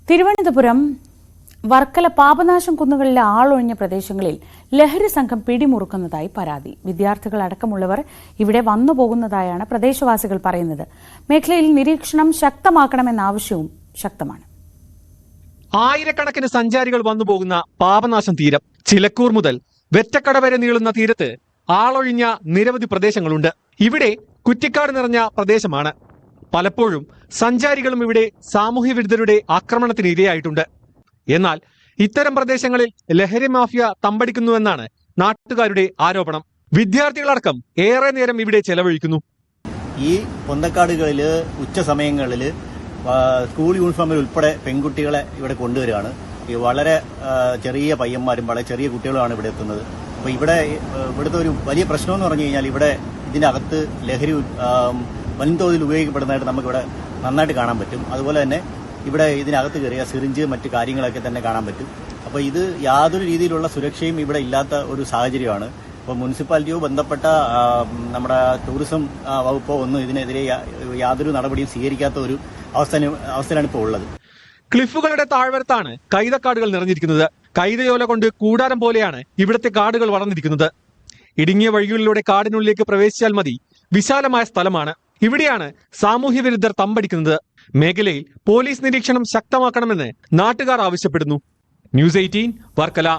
തിരുവനന്തപുരം വർക്കല പാപനാശം കുന്നുകളിലെ ആളൊഴിഞ്ഞ പ്രദേശങ്ങളിൽ ലഹരി സംഘം പിടിമുറുക്കുന്നതായി പരാതി. വിദ്യാർത്ഥികൾ അടക്കമുള്ളവർ ഇവിടെ വന്നുപോകുന്നതായാണ് പ്രദേശവാസികൾ പറയുന്നത്. മേഖലയിൽ നിരീക്ഷണം ശക്തമാക്കണമെന്ന ആവശ്യവും ശക്തമാണ്. ആയിരക്കണക്കിന് സഞ്ചാരികൾ വന്നുപോകുന്ന പാപനാശം തീരം ചിലക്കൂർ മുതൽ വെറ്റക്കട വരെ നീളുന്ന തീരത്ത് ആളൊഴിഞ്ഞ നിരവധി പ്രദേശങ്ങളുണ്ട്. ഇവിടെ കുറ്റിക്കാട് നിറഞ്ഞ പ്രദേശമാണ്. പലപ്പോഴും സഞ്ചാരികളും ഇവിടെ സാമൂഹ്യ വിരുദ്ധരുടെ ആക്രമണത്തിന് ഇരയായിട്ടുണ്ട്. എന്നാൽ ഇത്തരം പ്രദേശങ്ങളിൽ ലഹരി മാഫിയ തമ്പടിക്കുന്നുവെന്നാണ് നാട്ടുകാരുടെ ആരോപണം. വിദ്യാർത്ഥികളടക്കം ഏറെ നേരം ഇവിടെ ചെലവഴിക്കുന്നു. ഈ പൊന്തക്കാടുകളിൽ ഉച്ച സമയങ്ങളിൽ സ്കൂൾ യൂണിഫോമിൽ ഉൾപ്പെടെ പെൺകുട്ടികളെ ഇവിടെ കൊണ്ടുവരികയാണ്. ഈ വളരെ ചെറിയ പയ്യന്മാരും വളരെ ചെറിയ കുട്ടികളുമാണ് ഇവിടെ എത്തുന്നത്. അപ്പോൾ ഇവിടുത്തെ ഒരു വലിയ പ്രശ്നമെന്ന് പറഞ്ഞു കഴിഞ്ഞാൽ ഇവിടെ ഇതിനകത്ത് ലഹരി വൻതോതിൽ ഉപയോഗിക്കപ്പെടുന്നതായിട്ട് നമുക്കിവിടെ നന്നായിട്ട് കാണാൻ പറ്റും. അതുപോലെ തന്നെ ഇവിടെ ഇതിനകത്ത് കയറിയ സിറിഞ്ച് മറ്റു കാര്യങ്ങളൊക്കെ തന്നെ കാണാൻ പറ്റും. അപ്പോൾ ഇത് യാതൊരു രീതിയിലുള്ള സുരക്ഷയും ഇവിടെ ഇല്ലാത്ത ഒരു സാഹചര്യമാണ്. അപ്പോൾ മുനിസിപ്പാലിറ്റിയോ ബന്ധപ്പെട്ട നമ്മുടെ ടൂറിസം വകുപ്പോ ഒന്നും ഇതിനെതിരെ യാതൊരു നടപടിയും സ്വീകരിക്കാത്ത ഒരു അവസ്ഥയിലാണ് ഇപ്പോൾ ഉള്ളത്. ക്ലിഫുകളുടെ താഴ്വരത്താണ് കൈതക്കാടുകൾ നിറഞ്ഞിരിക്കുന്നത്. കൈതയോല കൊണ്ട് കൂടാരം പോലെയാണ് ഇവിടുത്തെ കാടുകൾ വളർന്നിരിക്കുന്നത്. ഇടുങ്ങിയ വഴികളിലൂടെ കാടിനുള്ളിലേക്ക് പ്രവേശിച്ചാൽ മതി. വിശാലമായ സ്ഥലമാണ്. ഇവിടെയാണ് സാമൂഹ്യ വിരുദ്ധർ തമ്പടിക്കുന്നത്. മേഖലയിൽ പോലീസ് നിരീക്ഷണം ശക്തമാക്കണമെന്ന് നാട്ടുകാർ ആവശ്യപ്പെടുന്നു. ന്യൂസ് 18 വർക്കല.